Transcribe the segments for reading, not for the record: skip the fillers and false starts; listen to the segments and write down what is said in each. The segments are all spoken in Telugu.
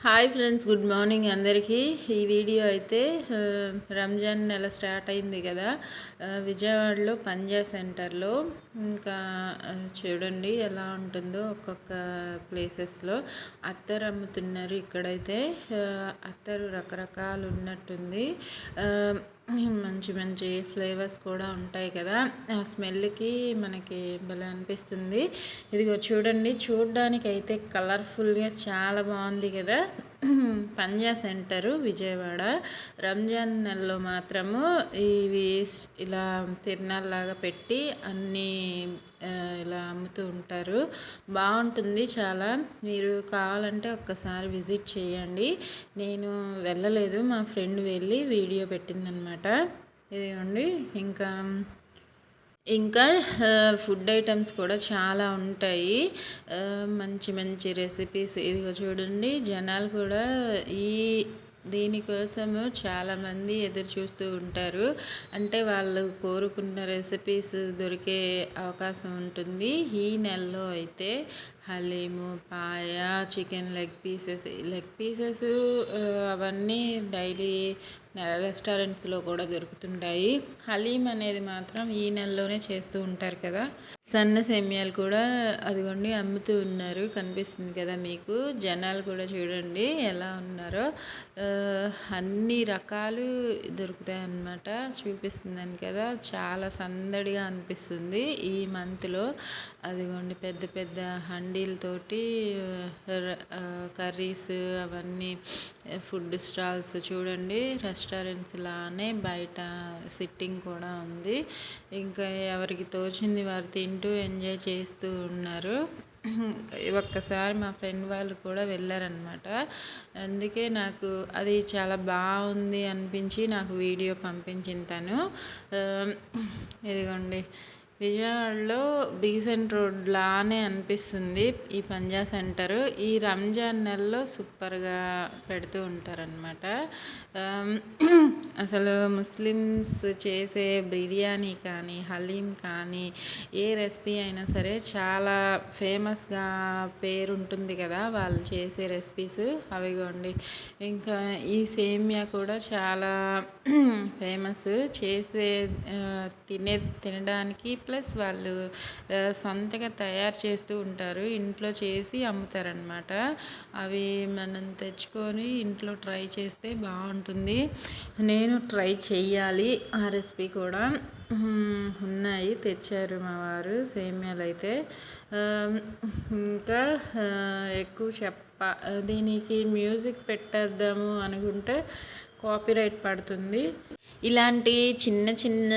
హాయ్ ఫ్రెండ్స్, గుడ్ మార్నింగ్ అందరికీ. ఈ వీడియో అయితే రంజాన్ నెల స్టార్ట్ అయింది కదా, విజయవాడలో పంజా సెంటర్లో. ఇంకా చూడండి ఎలా ఉంటుందో ఒక్కొక్క ప్లేసెస్లో అత్తరు అమ్ముతున్నారు. ఇక్కడైతే అత్తరు రకరకాలు ఉన్నట్టుంది. మంచి మంచి ఫ్లేవర్స్ కూడా ఉంటాయి కదా, ఆ స్మెల్కి మనకి భలే అనిపిస్తుంది. ఇదిగో చూడండి, చూడ్డానికి అయితే కలర్ఫుల్గా చాలా బాగుంది కదా. పంజా సెంటరు విజయవాడ. రంజాన్ నెలలో మాత్రము ఇవి ఇలా తిరణాల్లాగా పెట్టి అన్నీ ఇలా అమ్ముతూ ఉంటారు. బాగుంటుంది చాలా. మీరు కావాలంటే ఒక్కసారి విజిట్ చేయండి. నేను వెళ్ళలేదు, మా ఫ్రెండ్ వెళ్ళి వీడియో పెట్టిందనమాట. ఇదిగోండి. ఇంకా ఫుడ్ ఐటమ్స్ కూడా చాలా ఉంటాయి. మంచి మంచి రెసిపీస్. ఇదిగో చూడండి, జనాలు కూడా దీనికోసము చాలామంది ఎదురు చూస్తూ ఉంటారు. అంటే వాళ్ళు కోరుకున్న రెసిపీస్ దొరికే అవకాశం ఉంటుంది. ఈ నెలలో అయితే హలీము, పాయ, చికెన్ లెగ్ పీసెస్ అవన్నీ డైలీ రెస్టారెంట్స్లో కూడా దొరుకుతుంటాయి. హలీం అనేది మాత్రం ఈ నెలలోనే చేస్తూ ఉంటారు కదా. సన్న సేమ్యాలు కూడా అదిగోండి అమ్ముతూ ఉన్నారు, కనిపిస్తుంది కదా మీకు. జనాలు కూడా చూడండి ఎలా ఉన్నారో. అన్ని రకాలు దొరుకుతాయి అన్నమాట. చూపిస్తుందని కదా, చాలా సందడిగా అనిపిస్తుంది ఈ మంత్లో. అదిగోండి పెద్ద పెద్ద హండీలతోటి కర్రీస్ అవన్నీ, ఫుడ్ స్టాల్స్ చూడండి. రెస్టారెంట్స్ లానే బయట సిట్టింగ్ కూడా ఉంది. ఇంకా ఎవరికి తోచింది వారు తింటూ ఎంజాయ్ చేస్తూ ఉన్నారు. ఒక్కసారి మా ఫ్రెండ్ వాళ్ళు కూడా వెళ్ళారనమాట. అందుకే నాకు అది చాలా బాగుంది అనిపించి నాకు వీడియో పంపించింది తను. ఇదిగోండి, విజయవాడలో బీసెంట్ రోడ్ లానే అనిపిస్తుంది ఈ పంజా సెంటరు. ఈ రంజాన్ నెలలో సూపర్గా పెడుతూ ఉంటారనమాట. అసలు ముస్లిమ్స్ చేసే బిర్యానీ కానీ, హలీం కానీ, ఏ రెసిపీ అయినా సరే చాలా ఫేమస్గా పేరు ఉంటుంది కదా వాళ్ళు చేసే రెసిపీస్. అవిగోండి, ఇంకా ఈ సేమియా కూడా చాలా ఫేమస్. తినడానికి ప్లస్ వాళ్ళు సొంతగా తయారు చేస్తూ ఉంటారు. ఇంట్లో చేసి అమ్ముతారనమాట. అవి మనం తెచ్చుకొని ఇంట్లో ట్రై చేస్తే బాగుంటుంది. నేను ట్రై చెయ్యాలి. ఆ రెసిపీ కూడా ఉన్నాయి, తెచ్చారు మా వారు సేమ్యాలు అయితే. ఇంకా ఎక్కువ దీనికి మ్యూజిక్ పెట్టేద్దాము అనుకుంటే కాపీరైట్ పడుతుంది. ఇలాంటి చిన్న చిన్న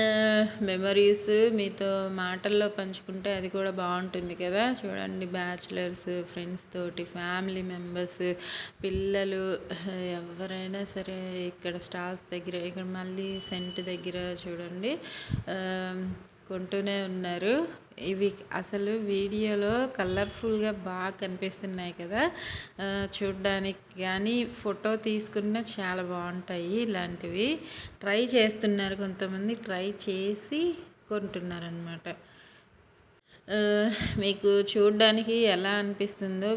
మెమరీస్ మీతో మాటల్లో పంచుకుంటే అది కూడా బాగుంటుంది కదా. చూడండి, బ్యాచులర్స్, ఫ్రెండ్స్ తోటి, ఫ్యామిలీ మెంబర్స్, పిల్లలు, ఎవరైనా సరే ఇక్కడ స్టాల్స్ దగ్గర, ఇక్కడ మళ్ళీ సెంట్ దగ్గర చూడండి కొంటూనే ఉన్నారు. ఇవి అసలు వీడియోలో కలర్ఫుల్గా బాగా కనిపిస్తున్నాయి కదా, చూడ్డానికి కానీ ఫోటో తీసుకున్న చాలా బాగుంటాయి. ఇలాంటివి ట్రై చేస్తున్నారు కొంతమంది, ట్రై చేసి కొంటున్నారనమాట. మీకు చూడడానికి ఎలా అనిపిస్తుందో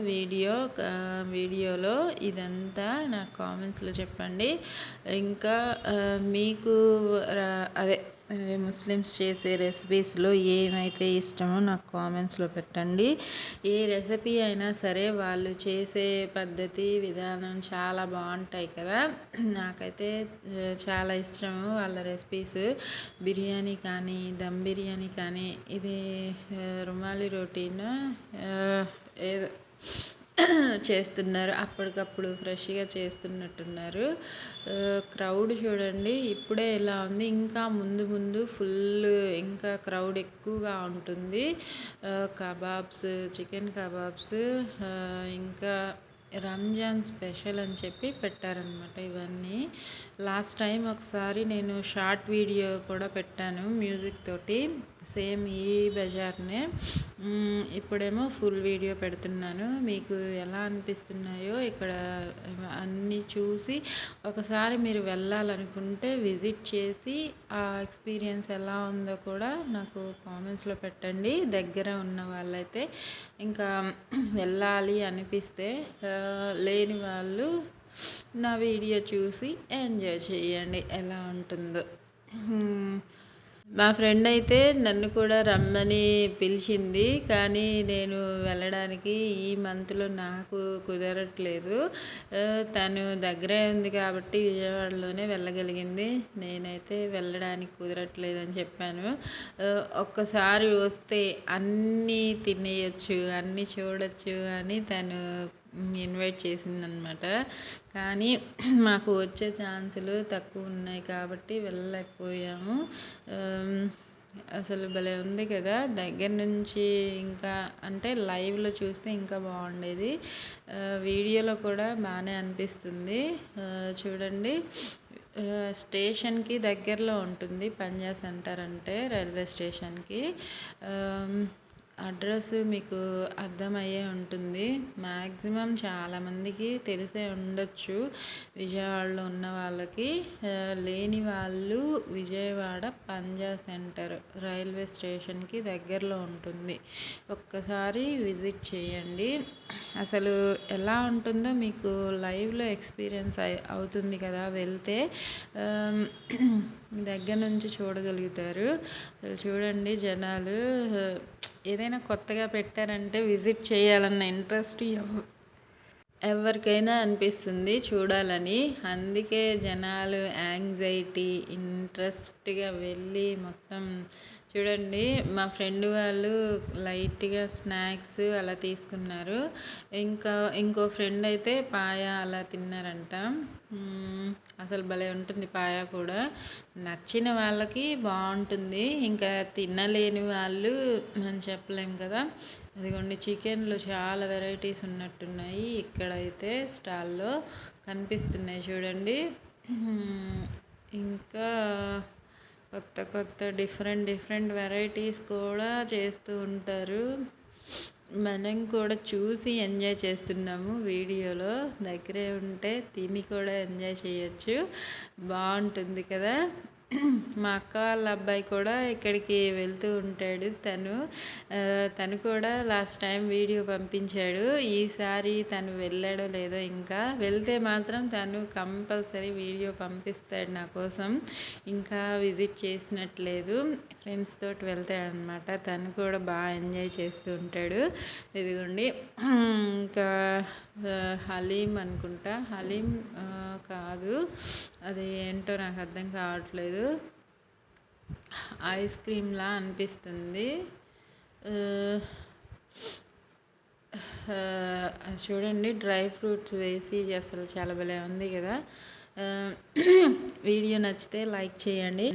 వీడియోలో ఇదంతా నాకు కామెంట్స్లో చెప్పండి. ఇంకా మీకు అదే ముస్లిమ్స్ చేసే రెసిపీస్లో ఏమైతే ఇష్టమో నాకు కామెంట్స్లో పెట్టండి. ఏ రెసిపీ అయినా సరే వాళ్ళు చేసే పద్ధతి, విధానం చాలా బాగుంటాయి కదా. నాకైతే చాలా ఇష్టము వాళ్ళ రెసిపీస్. బిర్యానీ కానీ, దమ్ బిర్యానీ కానీ, ఇది రుమాలి రోటీను ఏదో చేస్తున్నారు, అప్పటికప్పుడు ఫ్రెష్గా చేస్తున్నట్టున్నారు. క్రౌడ్ చూడండి ఇప్పుడే ఇలా ఉంది, ఇంకా ముందు ముందు ఫుల్ ఇంకా క్రౌడ్ ఎక్కువగా ఉంటుంది. కబాబ్స్, చికెన్ కబాబ్స్, ఇంకా రంజాన్ స్పెషల్ అని చెప్పి పెట్టారనమాట ఇవన్నీ. లాస్ట్ టైం ఒకసారి నేను షార్ట్ వీడియో కూడా పెట్టాను మ్యూజిక్ తోటి. సేమ్ ఈ బజార్‌నే. ఇప్పుడేమో ఫుల్ వీడియో పెడుతున్నాను. మీకు ఎలా అనిపిస్తున్నాయో ఇక్కడ అన్నీ చూసి ఒకసారి మీరు వెళ్ళాలనుకుంటే విజిట్ చేసి ఆ ఎక్స్‌పీరియన్స్ ఎలా ఉందో కూడా నాకు కామెంట్స్‌లో పెట్టండి. దగ్గర ఉన్న వాళ్ళైతే ఇంకా వెళ్ళాలి అనిపిస్తే లేని వాళ్ళు నా వీడియో చూసి ఎంజాయ్ చేయండి ఎలా ఉంటుందో. మా ఫ్రెండ్ అయితే నన్ను కూడా రమ్మని పిలిచింది. కానీ నేను వెళ్ళడానికి ఈ మంత్‌లో నాకు కుదరట్లేదు. తను దగ్గరే ఉంది కాబట్టి విజయవాడలోనే వెళ్ళగలిగింది. నేనైతే వెళ్ళడానికి కుదరట్లేదని చెప్పాను. ఒక్కసారి వస్తే అన్నీ తినేయొచ్చు, అన్నీ చూడొచ్చు అని తను ఇన్వైట్ చేసిందనమాట. కానీ మాకు వచ్చే ఛాన్సులు తక్కువ ఉన్నాయి కాబట్టి వెళ్ళలేకపోయాము. అసలు భలే ఉంది కదా! దగ్గర నుంచి ఇంకా అంటే లైవ్‌లో చూస్తే ఇంకా బాగుండేది. వీడియోలో కూడా బాగానే అనిపిస్తుంది. చూడండి, స్టేషన్‌కి దగ్గరలో ఉంటుంది పంజా సెంటర్ అంటే రైల్వే స్టేషన్‌కి. అడ్రస్ మీకు అర్థమయ్యే ఉంటుంది. మ్యాక్సిమం చాలామందికి తెలిసే ఉండొచ్చు విజయవాడలో ఉన్న వాళ్ళకి. లేని వాళ్ళు విజయవాడ పంజా సెంటర్ రైల్వే స్టేషన్‌కి దగ్గరలో ఉంటుంది. ఒక్కసారి విజిట్ చేయండి. అసలు ఎలా ఉంటుందో మీకు లైవ్‌లో ఎక్స్‌పీరియన్స్ అవుతుంది కదా వెళ్తే. దగ్గర నుంచి చూడగలుగుతారు. అసలు చూడండి జనాలు ఏదైనా కొత్తగా పెట్టారంటే విజిట్ చేయాలన్న ఇంట్రెస్ట్ ఎవరికైనా అనిపిస్తుంది చూడాలని. అందుకే జనాలు యాంగ్జైటీ ఇంట్రెస్ట్‌గా వెళ్ళి మొత్తం చూడండి. మా ఫ్రెండ్ వాళ్ళు లైట్‌గా స్నాక్స్ అలా తీసుకున్నారు. ఇంకో ఫ్రెండ్ అయితే పాయ అలా తిన్నారంట. అసలు భలే ఉంటుంది పాయ కూడా. నచ్చిన వాళ్ళకి బాగుంటుంది. ఇంకా తినలేని వాళ్ళు మనం చెప్పలేం కదా. అదిగోండి చికెన్‌లో చాలా వెరైటీస్ ఉన్నట్టున్నాయి. ఇక్కడైతే స్టాల్‌లో కనిపిస్తున్నాయి చూడండి. ఇంకా కొత్త డిఫరెంట్ వెరైటీస్ కూడా చేస్తూ ఉంటారు. మనం కూడా చూసి ఎంజాయ్ చేస్తున్నాము వీడియోలో. దగ్గరే ఉంటే తిని కూడా ఎంజాయ్ చేయొచ్చు. బాగుంటుంది కదా. మా అక్క వాళ్ళ అబ్బాయి కూడా ఇక్కడికి వెళ్తూ ఉంటాడు. తను కూడా లాస్ట్ టైం వీడియో పంపించాడు. ఈసారి తను వెళ్ళాడో లేదో, ఇంకా వెళ్తే మాత్రం తను కంపల్సరీ వీడియో పంపిస్తాడు నా కోసం. ఇంకా విజిట్ చేసినట్లేదు, ఫ్రెండ్స్ తోటి వెళ్తాడనమాట. తను కూడా బాగా ఎంజాయ్ చేస్తూ ఉంటాడు. ఇదిగోండి ఇంకా హలీం అనుకుంటా, హలీం కాదు అది ఏంటో నాకు అర్థం కావట్లేదు. ఐస్ క్రీమ్లా అనిపిస్తుంది. చూడండి డ్రై ఫ్రూట్స్ వేసి అసలు చాలా భలే ఉంది కదా. వీడియో నచ్చితే లైక్ చేయండి.